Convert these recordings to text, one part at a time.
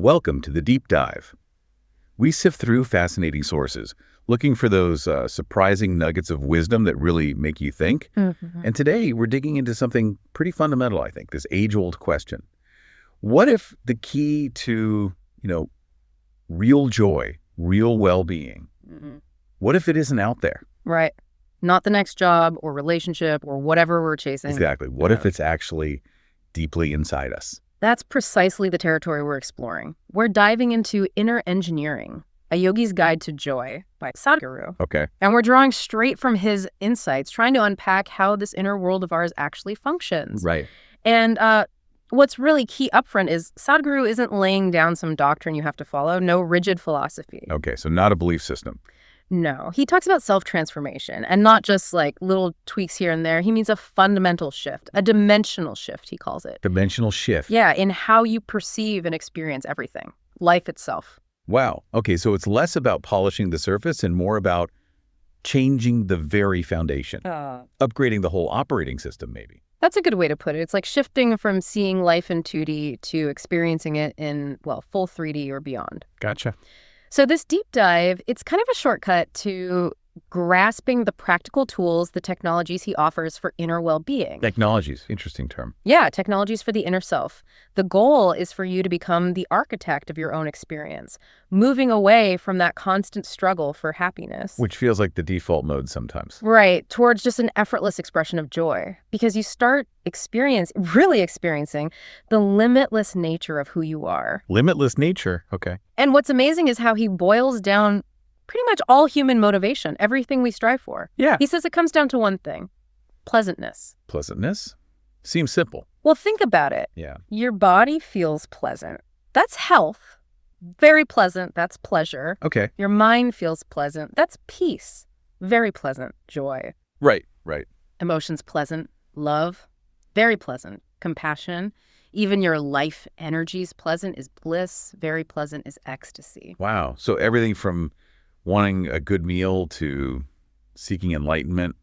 Welcome to the Deep Dive. We sift through fascinating sources, looking for those surprising nuggets of wisdom that really make you think. And today, we're digging into something pretty fundamental, I think, this age-old question. What if the key to, real joy, real well-being, what if it isn't out there? Right. Not the next job or relationship or whatever we're chasing. Exactly. What if it's actually deeply inside us? That's precisely the territory we're exploring. We're diving into Inner Engineering, a yogi's guide to joy by Sadhguru. Okay. And we're drawing straight from his insights, trying to unpack how this inner world of ours actually functions. Right. And what's really key upfront is Sadhguru isn't laying down some doctrine you have to follow, no rigid philosophy. Okay, so not a belief system. No, he talks about self-transformation and not just like little tweaks here and there. He means a fundamental shift, a dimensional shift, he calls it. Dimensional shift. Yeah, in how you perceive and experience everything, life itself. Wow. Okay, so it's less about polishing the surface and more about changing the very foundation, upgrading the whole operating system, maybe. That's a good way to put it. It's like shifting from seeing life in 2D to experiencing it in, full 3D or beyond. Gotcha. So this deep dive, it's kind of a shortcut to grasping the practical tools, the technologies he offers for inner well-being. Technologies, interesting term. Yeah, technologies for the inner self. The goal is for you to become the architect of your own experience, moving away from that constant struggle for happiness. Which feels like the default mode sometimes. Right, towards just an effortless expression of joy. Because you start really experiencing the limitless nature of who you are. Limitless nature, okay. And what's amazing is how he boils down pretty much all human motivation, everything we strive for. Yeah. He says it comes down to one thing: pleasantness. Pleasantness? Seems simple. Well, think about it. Yeah. Your body feels pleasant. That's health. Very pleasant. That's pleasure. Okay. Your mind feels pleasant. That's peace. Very pleasant. Joy. Right. Emotions pleasant. Love. Very pleasant. Compassion. Even your life energies pleasant is bliss. Very pleasant is ecstasy. Wow. So everything from wanting a good meal to seeking enlightenment,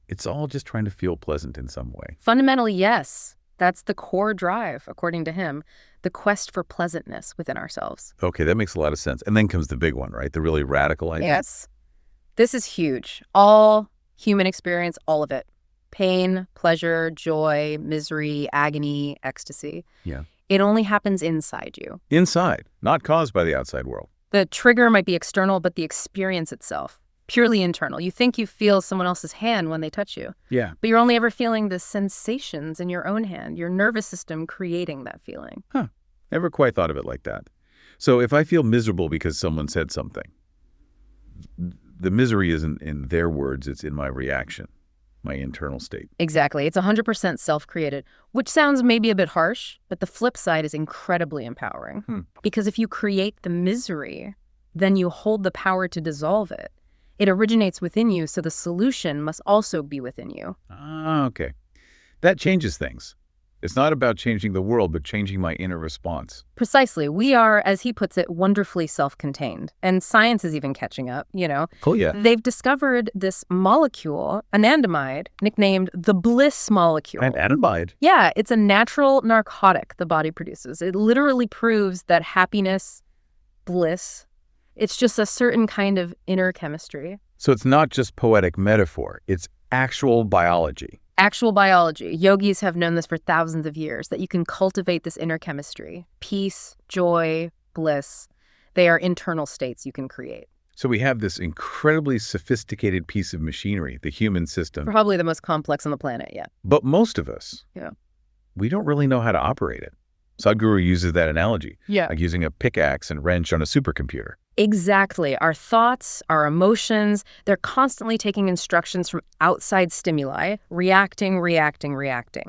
it's all just trying to feel pleasant in some way. Fundamentally, yes. That's the core drive, according to him, the quest for pleasantness within ourselves. Okay, that makes a lot of sense. And then comes the big one, right? The really radical idea. Yes. This is huge. All human experience, all of it. Pain, pleasure, joy, misery, agony, ecstasy. Yeah. It only happens inside you. Inside, not caused by the outside world. The trigger might be external, but the experience itself, purely internal. You think you feel someone else's hand when they touch you. Yeah. But you're only ever feeling the sensations in your own hand, your nervous system creating that feeling. Huh. Never quite thought of it like that. So if I feel miserable because someone said something, the misery isn't in their words, it's in my reaction, my internal state. Exactly. It's 100% self-created, which sounds maybe a bit harsh, but the flip side is incredibly empowering. Because if you create the misery, then you hold the power to dissolve it. It originates within you, so the solution must also be within you. Ah, okay. That changes things. It's not about changing the world, but changing my inner response. Precisely. We are, as he puts it, wonderfully self-contained. And science is even catching up, Oh, yeah. They've discovered this molecule, anandamide, nicknamed the bliss molecule. Anandamide. Yeah, it's a natural narcotic the body produces. It literally proves that happiness, bliss, it's just a certain kind of inner chemistry. So it's not just poetic metaphor, it's actual biology. Actual biology. Yogis have known this for thousands of years, that you can cultivate this inner chemistry. Peace, joy, bliss. They are internal states you can create. So we have this incredibly sophisticated piece of machinery, the human system. Probably the most complex on the planet, yeah. But most of us, Yeah. we don't really know how to operate it. Sadhguru uses that analogy, Yeah. like using a pickaxe and wrench on a supercomputer. Exactly. Our thoughts, our emotions, they're constantly taking instructions from outside stimuli, reacting.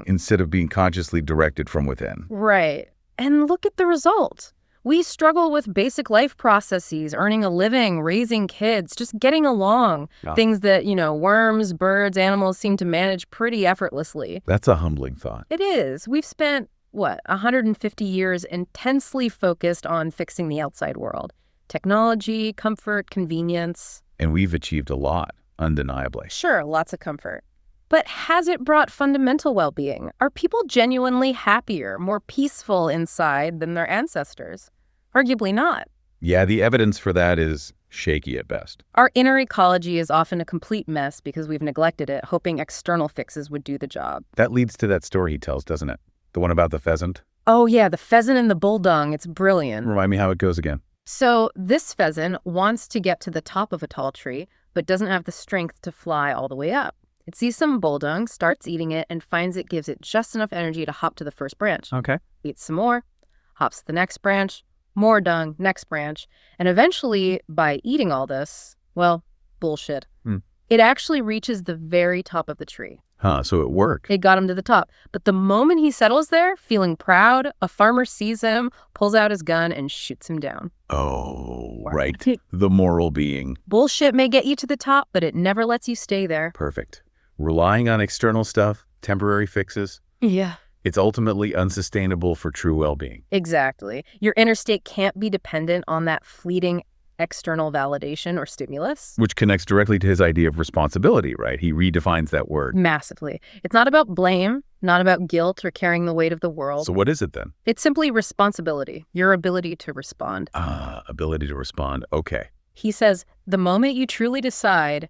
Instead of being consciously directed from within. Right. And look at the result. We struggle with basic life processes, earning a living, raising kids, just getting along. Yeah. Things that, worms, birds, animals seem to manage pretty effortlessly. That's a humbling thought. It is. We've spent, 150 years intensely focused on fixing the outside world. Technology, comfort, convenience. And we've achieved a lot, undeniably. Sure, lots of comfort. But has it brought fundamental well-being? Are people genuinely happier, more peaceful inside than their ancestors? Arguably not. Yeah, the evidence for that is shaky at best. Our inner ecology is often a complete mess because we've neglected it, hoping external fixes would do the job. That leads to that story he tells, doesn't it? The one about the pheasant? Oh yeah, the pheasant and the bull dung. It's brilliant. Remind me how it goes again. So this pheasant wants to get to the top of a tall tree, but doesn't have the strength to fly all the way up. It sees some bull dung, starts eating it, and finds it gives it just enough energy to hop to the first branch. Okay. Eats some more, hops to the next branch, more dung, next branch, and eventually, by eating all this, well, bullshit. It actually reaches the very top of the tree. Huh, so it worked. It got him to the top. But the moment he settles there, feeling proud, a farmer sees him, pulls out his gun, and shoots him down. Oh, right. The moral being. Bullshit may get you to the top, but it never lets you stay there. Perfect. Relying on external stuff, temporary fixes, Yeah. it's ultimately unsustainable for true well-being. Exactly. Your inner state can't be dependent on that fleeting external validation or stimulus. Which connects directly to his idea of responsibility, right? He redefines that word. Massively. It's not about blame, not about guilt or carrying the weight of the world. So what is it then? It's simply responsibility, your ability to respond. Ability to respond. Okay. He says, the moment you truly decide,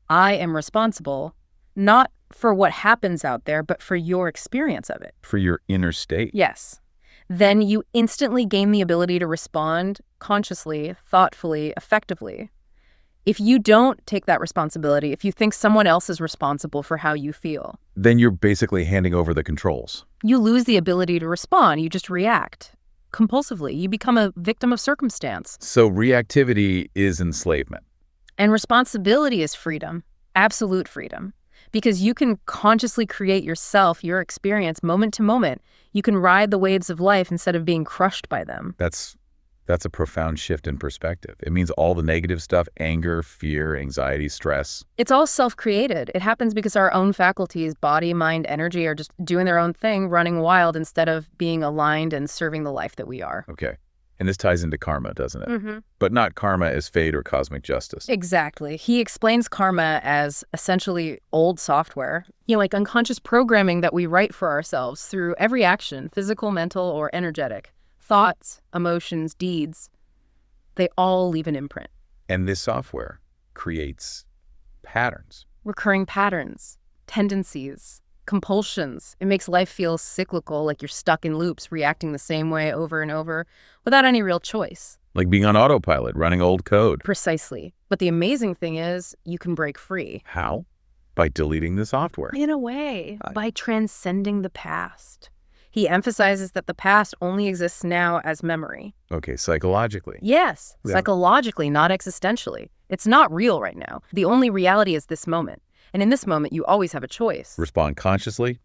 I am responsible, not for what happens out there, but for your experience of it. For your inner state. Yes. Then you instantly gain the ability to respond consciously, thoughtfully, effectively. If you don't take that responsibility, if you think someone else is responsible for how you feel, Then you're basically handing over the controls. you lose the ability to respond. You just react compulsively. You become a victim of circumstance. So reactivity is enslavement. And responsibility is freedom, absolute freedom. Because you can consciously create yourself, your experience, moment to moment. You can ride the waves of life instead of being crushed by them. That's a profound shift in perspective. It means all the negative stuff, anger, fear, anxiety, stress. It's all self-created. It happens because our own faculties, body, mind, energy, are just doing their own thing, running wild instead of being aligned and serving the life that we are. Okay. And this ties into karma, doesn't it? Mm-hmm. But not karma as fate or cosmic justice. Exactly. He explains karma as essentially old software, like unconscious programming that we write for ourselves through every action, physical, mental, or energetic. Thoughts, emotions, deeds, they all leave an imprint. And this software creates patterns. Recurring patterns, tendencies, compulsions. It makes life feel cyclical, like you're stuck in loops, reacting the same way over and over without any real choice. Like being on autopilot, running old code. Precisely. But the amazing thing is you can break free. How? By deleting the software. In a way, by transcending the past. He emphasizes that the past only exists now as memory. Okay, psychologically. Yes, Yeah. psychologically, not existentially. It's not real right now. The only reality is this moment. And in this moment, you always have a choice. Respond consciously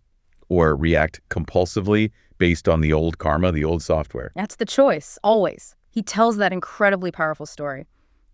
or react compulsively based on the old karma, the old software. That's the choice, always. He tells that incredibly powerful story.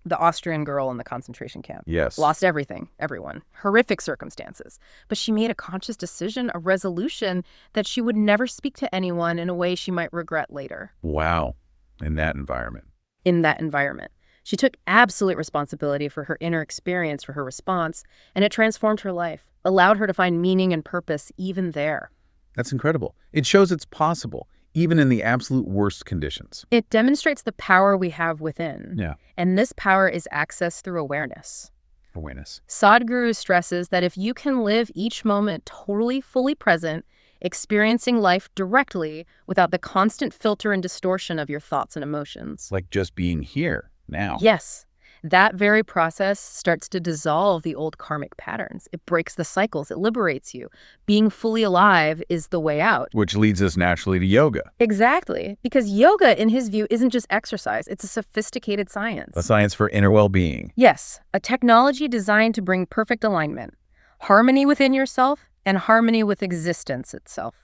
The Austrian girl in the concentration camp. Yes. Lost everything, everyone. Horrific circumstances. But she made a conscious decision, a resolution, that she would never speak to anyone in a way she might regret later. Wow. In that environment. In that environment. She took absolute responsibility for her inner experience, for her response, and it transformed her life, allowed her to find meaning and purpose even there. That's incredible. It shows it's possible, even in the absolute worst conditions. It demonstrates the power we have within. Yeah. And this power is accessed through awareness. Awareness. Sadhguru stresses that if you can live each moment totally, fully present, experiencing life directly without the constant filter and distortion of your thoughts and emotions. Like just being here, now. Yes, that very process starts to dissolve the old karmic patterns. It breaks the cycles. It liberates you. Being fully alive is the way out. Which leads us naturally to yoga. Exactly. Because yoga, in his view, isn't just exercise. It's a sophisticated science. A science for inner well-being. Yes, a technology designed to bring perfect alignment, harmony within yourself, and harmony with existence itself.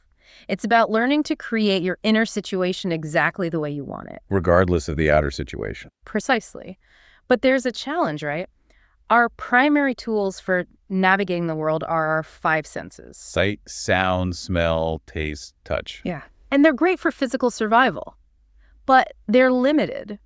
It's about learning to create your inner situation exactly the way you want it. Regardless of the outer situation. Precisely. But there's a challenge, right? Our primary tools for navigating the world are our five senses. Sight, sound, smell, taste, touch. Yeah. And they're great for physical survival. But they're limited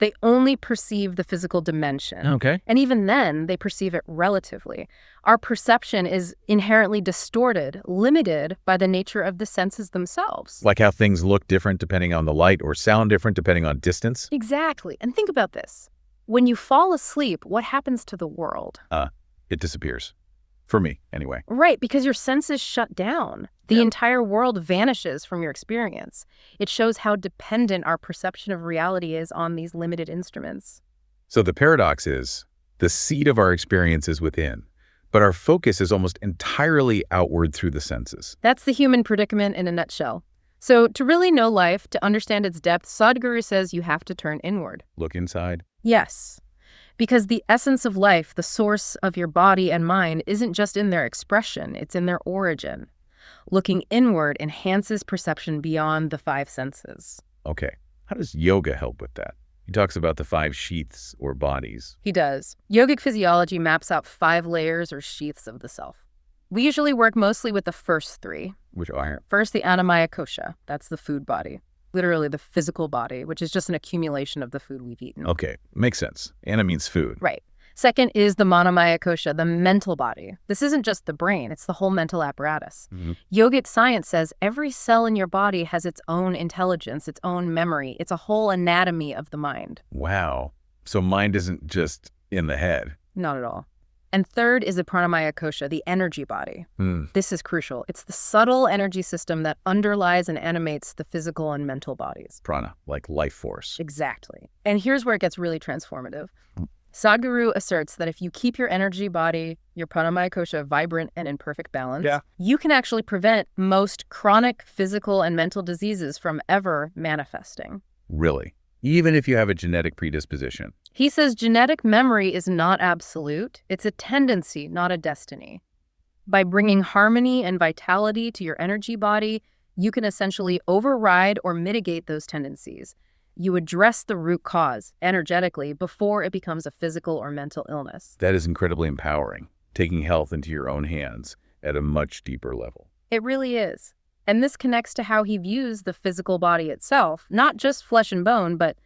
They only perceive the physical dimension. Okay. And even then, they perceive it relatively. Our perception is inherently distorted, limited by the nature of the senses themselves. Like how things look different depending on the light or sound different depending on distance? Exactly. And think about this. When you fall asleep, what happens to the world? It disappears. For me, anyway. Right, because your senses shut down. The entire world vanishes from your experience. It shows how dependent our perception of reality is on these limited instruments. So the paradox is, the seat of our experience is within, but our focus is almost entirely outward through the senses. That's the human predicament in a nutshell. So to really know life, to understand its depth, Sadhguru says you have to turn inward. Look inside. Yes, because the essence of life, the source of your body and mind, isn't just in their expression, it's in their origin. Looking inward enhances perception beyond the five senses. Okay. How does yoga help with that? He talks about the 5 sheaths or bodies. He does. Yogic physiology maps out 5 layers or sheaths of the self. We usually work mostly with the first 3. Which are? First, the Annamaya Kosha. That's the food body. Literally the physical body, which is just an accumulation of the food we've eaten. Okay, makes sense. Anna means food. Right. Second is the Manomaya Kosha, the mental body. This isn't just the brain, it's the whole mental apparatus. Yogic science says every cell in your body has its own intelligence, its own memory. It's a whole anatomy of the mind. Wow. So mind isn't just in the head. Not at all. And third is the Pranamaya Kosha, the energy body. This is crucial. It's the subtle energy system that underlies and animates the physical and mental bodies. Prana, like life force. Exactly. And here's where it gets really transformative. Sadhguru asserts that if you keep your energy body, your Pranamaya Kosha, vibrant and in perfect balance, you can actually prevent most chronic physical and mental diseases from ever manifesting. Really? Even if you have a genetic predisposition? He says genetic memory is not absolute. It's a tendency, not a destiny. By bringing harmony and vitality to your energy body, you can essentially override or mitigate those tendencies. You address the root cause energetically before it becomes a physical or mental illness. That is incredibly empowering, taking health into your own hands at a much deeper level. It really is. And this connects to how he views the physical body itself, not just flesh and bone, but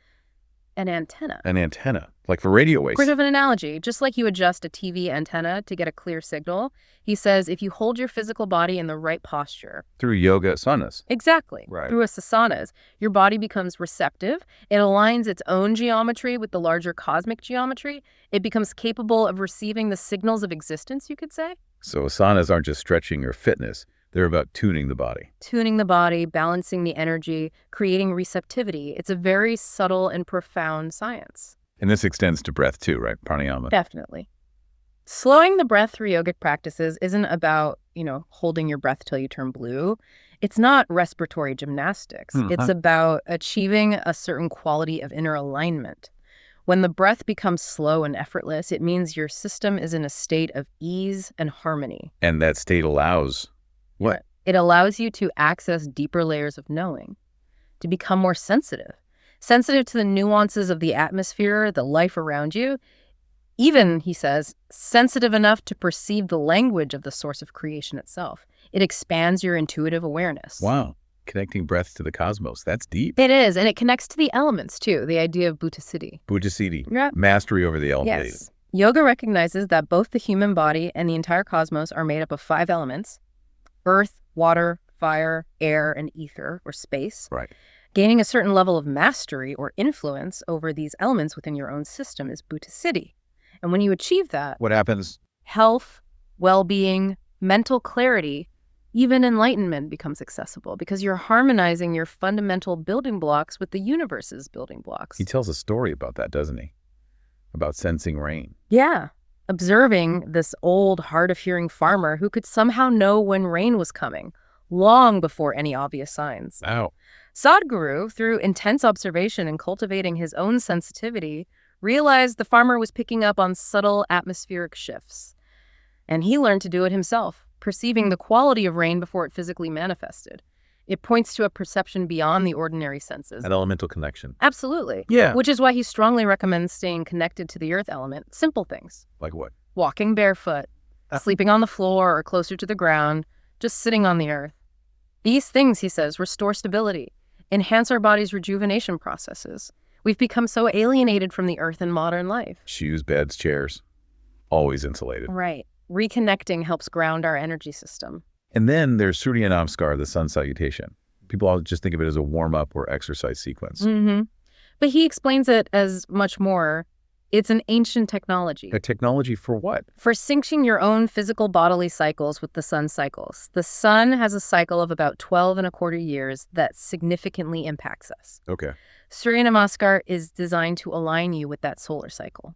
an antenna. An antenna, like for radio waves. Quick of an analogy, just like you adjust a TV antenna to get a clear signal, he says if you hold your physical body in the right posture. Through yoga asanas. Exactly. Right. Through asanas, your body becomes receptive. It aligns its own geometry with the larger cosmic geometry. It becomes capable of receiving the signals of existence, you could say. So asanas aren't just stretching or fitness. They're about tuning the body. Tuning the body, balancing the energy, creating receptivity. It's a very subtle and profound science. And this extends to breath too, right? Pranayama. Definitely. Slowing the breath through yogic practices isn't about, holding your breath till you turn blue. It's not respiratory gymnastics. It's about achieving a certain quality of inner alignment. When the breath becomes slow and effortless, it means your system is in a state of ease and harmony. And that state allows what? It allows you to access deeper layers of knowing, to become more sensitive to the nuances of the atmosphere, the life around you. Even, he says, sensitive enough to perceive the language of the source of creation itself. It expands your intuitive awareness. Wow. Connecting breath to the cosmos. That's deep. It is, and it connects to the elements, too, the idea of Buddhasiddhi. Buddhasiddhi. Yeah. Mastery over the elements. Yes. Yoga recognizes that both the human body and the entire cosmos are made up of 5 elements: earth, water, fire, air, and ether, or space. Right. Gaining a certain level of mastery or influence over these elements within your own system is Buddhasiddhi. And when you achieve that, What happens? health, well-being, mental clarity, even enlightenment becomes accessible because you're harmonizing your fundamental building blocks with the universe's building blocks. He tells a story about that, doesn't he? About sensing rain. Yeah. Observing this old, hard-of-hearing farmer who could somehow know when rain was coming, long before any obvious signs. Wow. Sadhguru, through intense observation and cultivating his own sensitivity, realized the farmer was picking up on subtle atmospheric shifts. And he learned to do it himself, perceiving the quality of rain before it physically manifested. It points to a perception beyond the ordinary senses. An elemental connection. Absolutely. Yeah. Which is why he strongly recommends staying connected to the earth element. Simple things. Like what? Walking barefoot, sleeping on the floor or closer to the ground, just sitting on the earth. These things, he says, restore stability, enhance our body's rejuvenation processes. We've become so alienated from the earth in modern life. Shoes, beds, chairs, always insulated. Right. Reconnecting helps ground our energy system. And then there's Surya Namaskar, the sun salutation. People all just think of it as a warm-up or exercise sequence. Mm-hmm. But he explains it as much more. It's an ancient technology. A technology for what? For syncing your own physical bodily cycles with the sun's cycles. The sun has a cycle of about 12 and a quarter years that significantly impacts us. Okay. Surya Namaskar is designed to align you with that solar cycle.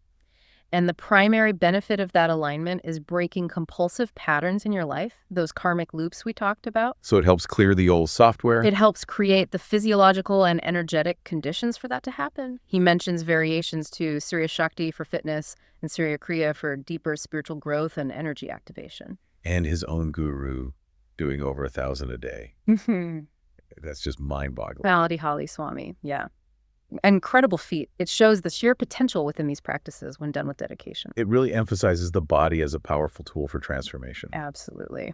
And the primary benefit of that alignment is breaking compulsive patterns in your life, those karmic loops we talked about. So it helps clear the old software? It helps create the physiological and energetic conditions for that to happen. He mentions variations to Surya Shakti for fitness and Surya Kriya for deeper spiritual growth and energy activation. And his own guru doing over 1,000 a day. That's just mind-boggling. Malati Holly Swami, yeah. Incredible feat. It shows the sheer potential within these practices when done with dedication. It really emphasizes the body as a powerful tool for transformation. Absolutely.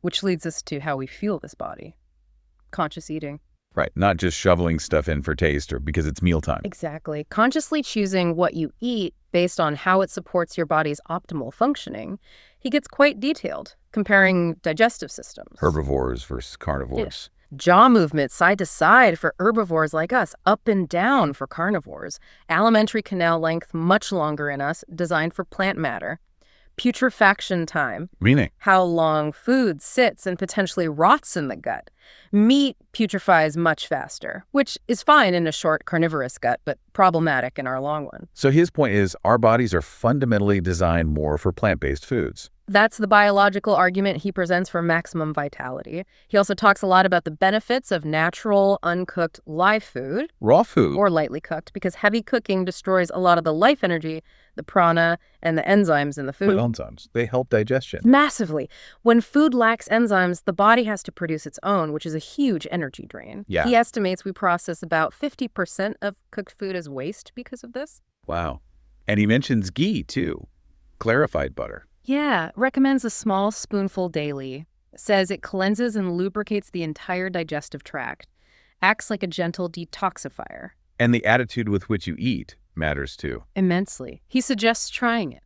Which leads us to how we fuel this body. Conscious eating. Right, not just shoveling stuff in for taste or because it's mealtime. Exactly. Consciously choosing what you eat based on how it supports your body's optimal functioning. He gets quite detailed, comparing digestive systems. Herbivores versus carnivores. Jaw movement side to side for herbivores like us, up and down for carnivores. Alimentary canal length much longer in us, designed for plant matter. Putrefaction time, Meaning? how long food sits and potentially rots in the gut. Meat putrefies much faster, which is fine in a short carnivorous gut, but problematic in our long one. So his point is our bodies are fundamentally designed more for plant-based foods. That's the biological argument he presents for maximum vitality. He also talks a lot about the benefits of natural, uncooked, live food. Raw food. Or lightly cooked, because heavy cooking destroys a lot of the life energy, the prana, and the enzymes in the food. Well, enzymes, they help digestion. Massively. When food lacks enzymes, the body has to produce its own, which is a huge energy drain. Yeah. He estimates we process about 50% of cooked food as waste because of this. Wow. And he mentions ghee, too. Clarified butter. Yeah, recommends a small spoonful daily. Says it cleanses and lubricates the entire digestive tract. Acts like a gentle detoxifier. And the attitude with which you eat matters, too. Immensely. He suggests trying it.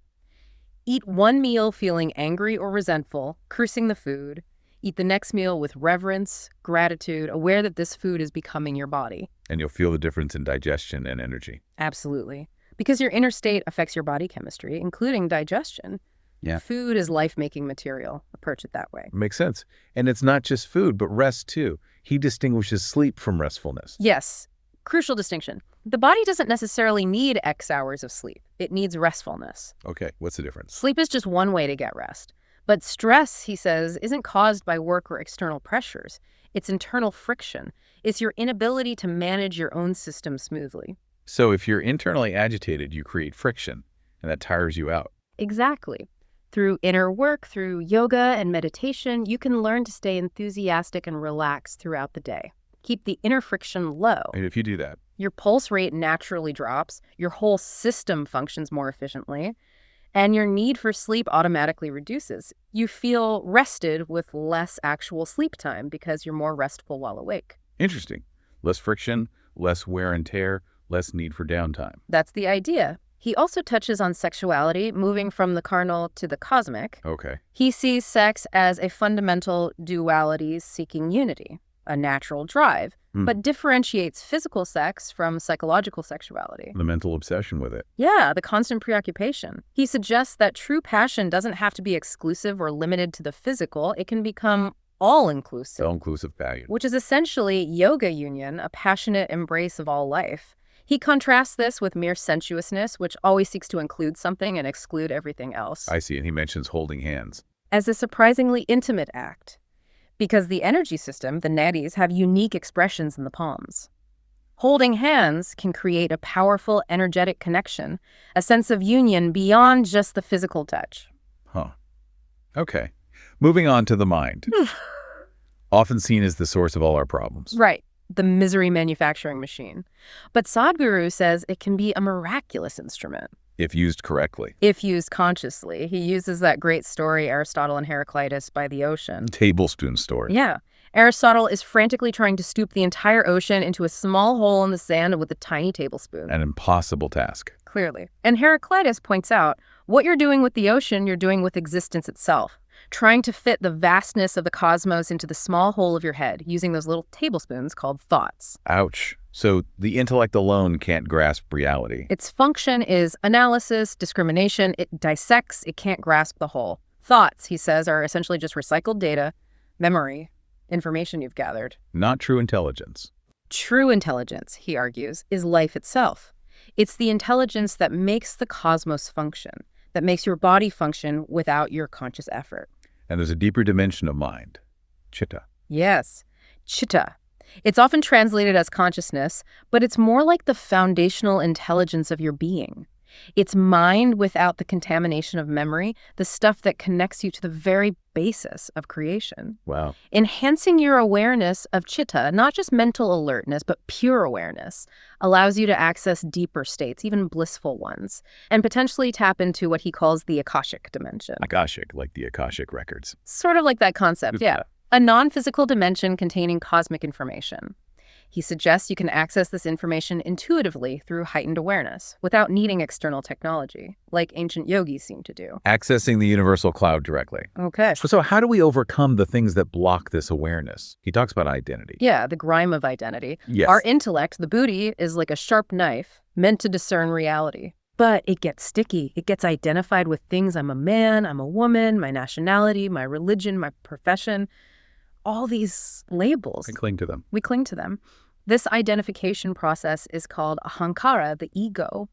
Eat one meal feeling angry or resentful, cursing the food. Eat the next meal with reverence, gratitude, aware that this food is becoming your body. And you'll feel the difference in digestion and energy. Absolutely. Because your inner state affects your body chemistry, including digestion. Yeah. Food is life-making material. Approach it that way. Makes sense. And it's not just food, but rest, too. He distinguishes sleep from restfulness. Yes. Crucial distinction. The body doesn't necessarily need X hours of sleep. It needs restfulness. Okay, what's the difference? Sleep is just one way to get rest. But stress, he says, isn't caused by work or external pressures. It's internal friction. It's your inability to manage your own system smoothly. So if you're internally agitated, you create friction, and that tires you out. Exactly. Through inner work, through yoga and meditation, you can learn to stay enthusiastic and relaxed throughout the day. Keep the inner friction low. And if you do that, Your pulse rate naturally drops, your whole system functions more efficiently, and your need for sleep automatically reduces. You feel rested with less actual sleep time because you're more restful while awake. interesting. Less friction, less wear and tear, less need for downtime. That's the idea. He also touches on sexuality, moving from the carnal to the cosmic. Okay. He sees sex as a fundamental duality seeking unity, a natural drive, but differentiates physical sex from psychological sexuality. The mental obsession with it. Yeah, the constant preoccupation. He suggests that true passion doesn't have to be exclusive or limited to the physical. It can become all-inclusive, All-inclusive value. which is essentially yoga union, a passionate embrace of all life. He contrasts this with mere sensuousness, which always seeks to include something and exclude everything else, I see, and he mentions holding hands. as a surprisingly intimate act. Because the energy system, the nadis, have unique expressions in the palms. Holding hands can create a powerful energetic connection, a sense of union beyond just the physical touch. Huh. Okay. Moving on to the mind. Often seen as the source of all our problems. Right, the misery manufacturing machine. But Sadhguru says it can be a miraculous instrument. If used correctly. If used consciously. He uses that great story, Aristotle and Heraclitus by the ocean. Tablespoon story. Yeah, Aristotle is frantically trying to scoop the entire ocean into a small hole in the sand with a tiny tablespoon. An impossible task. Clearly. And Heraclitus points out, what you're doing with the ocean, you're doing with existence itself. Trying to fit the vastness of the cosmos into the small hole of your head, using those little tablespoons called thoughts. Ouch. So the intellect alone can't grasp reality. Its function is analysis, discrimination. It dissects, it can't grasp the whole. Thoughts, he says, are essentially just recycled data, memory, information you've gathered. Not true intelligence. True intelligence, he argues, is life itself. It's the intelligence that makes the cosmos function, that makes your body function without your conscious effort. And there's a deeper dimension of mind. Chitta. Yes, chitta. It's often translated as consciousness, but it's more like the foundational intelligence of your being. It's mind without the contamination of memory, the stuff that connects you to the very basis of creation. Wow. Enhancing your awareness of chitta, not just mental alertness, but pure awareness, allows you to access deeper states, even blissful ones, and potentially tap into what he calls the Akashic dimension. Akashic, like the Akashic records. Sort of like that concept, yeah. A non-physical dimension containing cosmic information. He suggests you can access this information intuitively through heightened awareness, without needing external technology, like ancient yogis seem to do. Accessing the universal cloud directly. Okay. So how do we overcome the things that block this awareness? He talks about identity. Yeah, the grime of identity. Yes. Our intellect, the buddhi, is like a sharp knife meant to discern reality. But it gets sticky. It gets identified with things. I'm a man, I'm a woman, my nationality, my religion, my profession. All these labels. I cling to them. We cling to them. This identification process is called ahankara, the ego,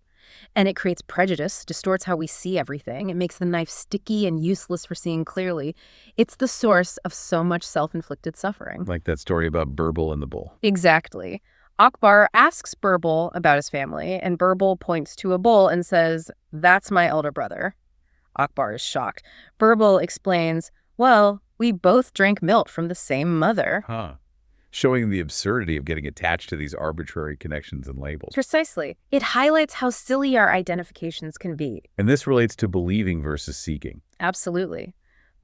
and it creates prejudice, distorts how we see everything. It makes the knife sticky and useless for seeing clearly. It's the source of so much self-inflicted suffering. Like that story about Birbal and the bull. Exactly. Akbar asks Birbal about his family, and Birbal points to a bull and says, "That's my elder brother." Akbar is shocked. Birbal explains, "Well, we both drank milk from the same mother." Huh. Showing the absurdity of getting attached to these arbitrary connections and labels. Precisely. It highlights how silly our identifications can be. And this relates to believing versus seeking. Absolutely.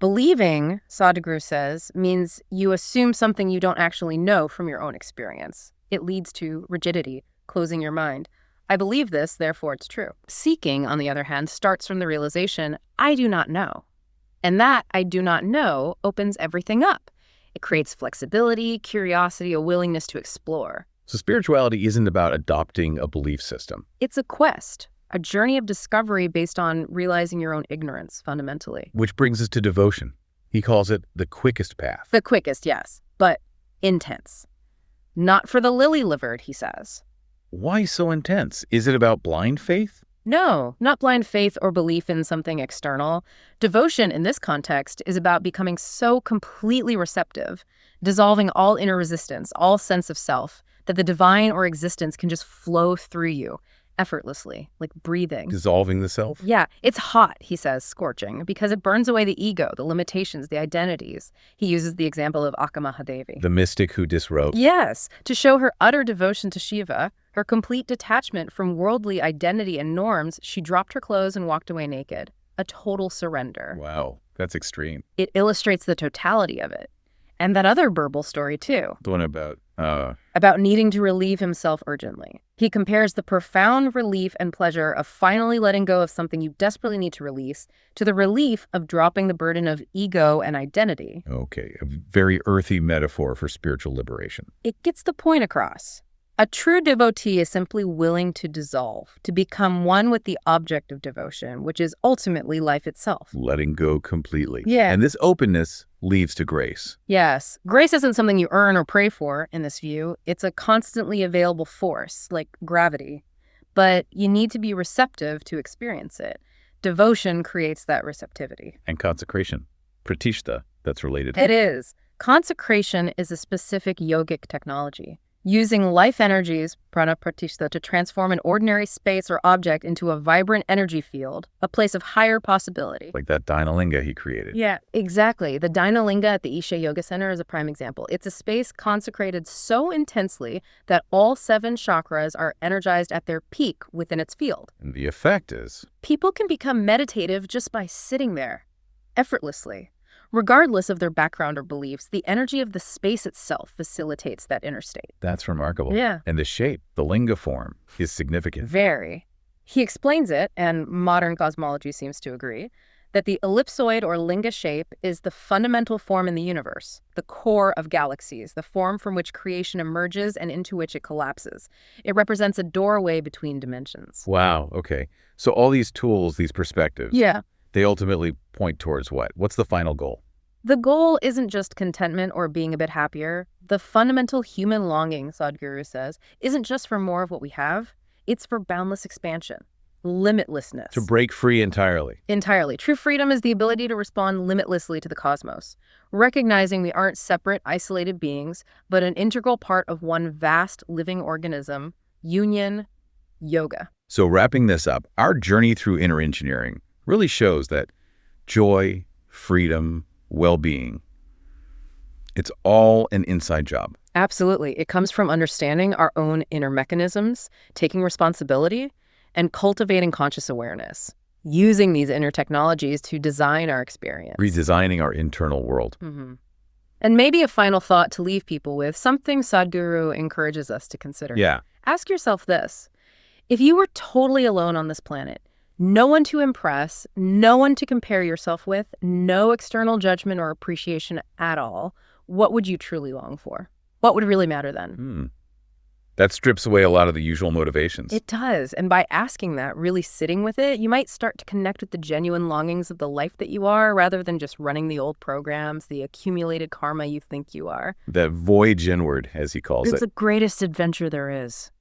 Believing, Sadhguru says, means you assume something you don't actually know from your own experience. It leads to rigidity, closing your mind. I believe this, therefore it's true. Seeking, on the other hand, starts from the realization, I do not know. And that I do not know opens everything up. It creates flexibility, curiosity, a willingness to explore. So spirituality isn't about adopting a belief system. It's a quest, a journey of discovery based on realizing your own ignorance, fundamentally. Which brings us to devotion. He calls it the quickest path. The quickest, yes, but intense. Not for the lily-livered, he says. Why so intense? Is it about blind faith? No, not blind faith or belief in something external. Devotion in this context is about becoming so completely receptive, dissolving all inner resistance, all sense of self, that the divine or existence can just flow through you effortlessly, like breathing. Dissolving the self? Yeah, it's hot, he says, scorching, because it burns away the ego, the limitations, the identities. He uses the example of Akamahadevi. The mystic who disrobed. Yes, to show her utter devotion to Shiva, her complete detachment from worldly identity and norms, she dropped her clothes and walked away naked. A total surrender. Wow, that's extreme. It illustrates the totality of it. And that other Birbal story, too. The one about needing to relieve himself urgently. He compares the profound relief and pleasure of finally letting go of something you desperately need to release to the relief of dropping the burden of ego and identity. Okay, a very earthy metaphor for spiritual liberation. It gets the point across. A true devotee is simply willing to dissolve, to become one with the object of devotion, which is ultimately life itself. Letting go completely. Yeah. And this openness leads to grace. Yes. Grace isn't something you earn or pray for in this view. It's a constantly available force, like gravity. But you need to be receptive to experience it. Devotion creates that receptivity. And consecration. Pratishta, that's related. It is. Consecration is a specific yogic technology. Using life energies, prana pratishta, to transform an ordinary space or object into a vibrant energy field, a place of higher possibility. Like that Dhyanalinga he created. Yeah, exactly. The Dhyanalinga at the Isha Yoga Center is a prime example. It's a space consecrated so intensely that all 7 chakras are energized at their peak within its field. And the effect is? People can become meditative just by sitting there, effortlessly. Regardless of their background or beliefs, the energy of the space itself facilitates that inner state. That's remarkable. Yeah. And the shape, the linga form, is significant. Very. He explains it, and modern cosmology seems to agree, that the ellipsoid or linga shape is the fundamental form in the universe, the core of galaxies, the form from which creation emerges and into which it collapses. It represents a doorway between dimensions. Wow, okay. So all these tools, these perspectives, Yeah. they ultimately point towards what? What's the final goal? The goal isn't just contentment or being a bit happier. The fundamental human longing, Sadhguru says, isn't just for more of what we have. It's for boundless expansion, limitlessness. To break free entirely. Entirely. True freedom is the ability to respond limitlessly to the cosmos, recognizing we aren't separate, isolated beings, but an integral part of one vast living organism, union, yoga. So wrapping this up, our journey through inner engineering really shows that joy, freedom, well-being, it's all an inside job. Absolutely. It comes from understanding our own inner mechanisms, taking responsibility, and cultivating conscious awareness, using these inner technologies to design our experience. Redesigning our internal world. And maybe a final thought to leave people with, something Sadhguru encourages us to consider. Yeah. Ask yourself this. If you were totally alone on this planet, no one to impress, no one to compare yourself with, no external judgment or appreciation at all, what would you truly long for? What would really matter then? That strips away a lot of the usual motivations. It does. And by asking that, really sitting with it, you might start to connect with the genuine longings of the life that you are, rather than just running the old programs, the accumulated karma you think you are. That voyage inward, as he calls It's it. the greatest adventure there is.